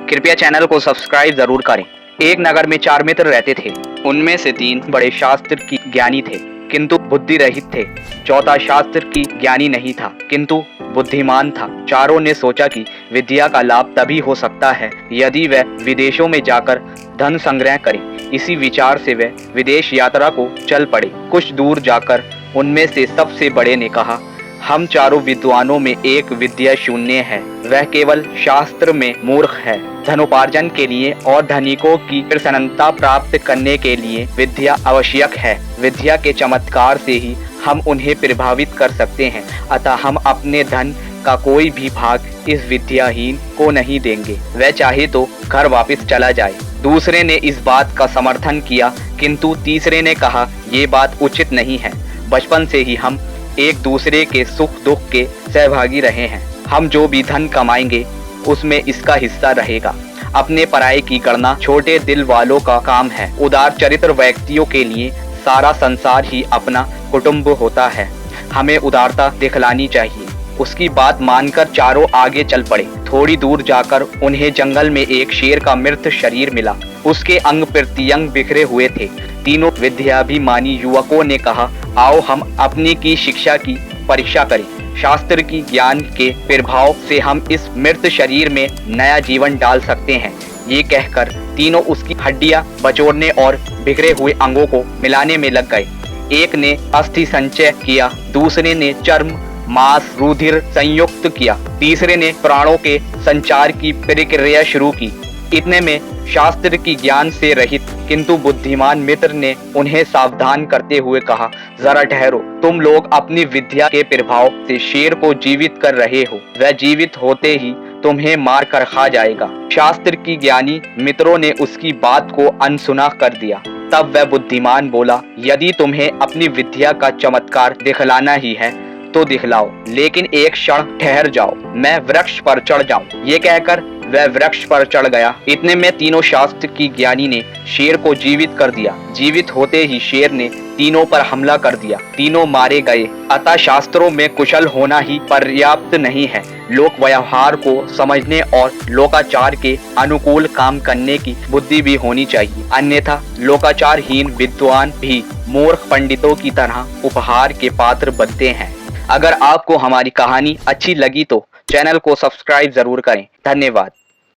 कृपया चैनल को सब्सक्राइब जरूर करें। एक नगर में 4 मित्र रहते थे। उनमें से 3 बड़े शास्त्र की ज्ञानी थे, किंतु बुद्धि रहित थे। चौथा शास्त्र की ज्ञानी नहीं था, किंतु बुद्धिमान था। चारों ने सोचा कि विद्या का लाभ तभी हो सकता है यदि वह विदेशों में जाकर धन संग्रह करे। इसी विचार से वे विदेश यात्रा को चल पड़े। कुछ दूर जाकर उनमें से सबसे बड़े ने कहा, हम चारों विद्वानों में एक विद्या शून्य है, वह केवल शास्त्र में मूर्ख है। धनोपार्जन के लिए और धनिकों की प्रसन्नता प्राप्त करने के लिए विद्या आवश्यक है। विद्या के चमत्कार से ही हम उन्हें प्रभावित कर सकते हैं, अतः हम अपने धन का कोई भी भाग इस विद्याहीन को नहीं देंगे। वह चाहे तो घर वापस चला जाए। दूसरे ने इस बात का समर्थन किया, किंतु तीसरे ने कहा, ये बात उचित नहीं है। बचपन से ही हम एक दूसरे के सुख दुख के सहभागी रहे हैं। हम जो भी धन कमाएंगे उसमें इसका हिस्सा रहेगा। अपने पराये की गणना छोटे दिल वालों का काम है। उदार चरित्र व्यक्तियों के लिए सारा संसार ही अपना कुटुंब होता है। हमें उदारता दिखलानी चाहिए। उसकी बात मानकर चारों आगे चल पड़े। थोड़ी दूर जाकर उन्हें जंगल में एक शेर का मृत शरीर मिला। उसके अंग प्रत्यंग बिखरे हुए थे। तीनों विद्याभिमानी युवकों ने कहा, आओ हम अपनी की शिक्षा की परीक्षा करें। शास्त्र की ज्ञान के प्रभाव से हम इस मृत शरीर में नया जीवन डाल सकते हैं। ये कहकर तीनों उसकी हड्डियां बचोड़ने और बिखरे हुए अंगों को मिलाने में लग गए। एक ने अस्थि संचय किया, दूसरे ने चर्म मांस रुधिर संयुक्त किया, तीसरे ने प्राणों के संचार की प्रक्रिया शुरू की। इतने में शास्त्र की ज्ञान से रहित किंतु बुद्धिमान मित्र ने उन्हें सावधान करते हुए कहा, जरा ठहरो, तुम लोग अपनी विद्या के प्रभाव से शेर को जीवित कर रहे हो। वह जीवित होते ही तुम्हें मार कर खा जाएगा। शास्त्र की ज्ञानी मित्रों ने उसकी बात को अनसुना कर दिया। तब वह बुद्धिमान बोला, यदि तुम्हें अपनी विद्या का चमत्कार दिखलाना ही है तो दिखलाओ, लेकिन एक क्षण ठहर जाओ, मैं वृक्ष पर चढ़ जाऊं। ये कहकर वह वृक्ष पर चढ़ गया। इतने में तीनों शास्त्र की ज्ञानी ने शेर को जीवित कर दिया। जीवित होते ही शेर ने तीनों पर हमला कर दिया। तीनों मारे गए। अतः शास्त्रों में कुशल होना ही पर्याप्त नहीं है, लोक व्यवहार को समझने और लोकाचार के अनुकूल काम करने की बुद्धि भी होनी चाहिए। अन्यथा लोकाचारहीन विद्वान भी मूर्ख पंडितों की तरह उपहार के पात्र बनते हैं। अगर आपको हमारी कहानी अच्छी लगी तो चैनल को सब्सक्राइब जरूर करें। धन्यवाद।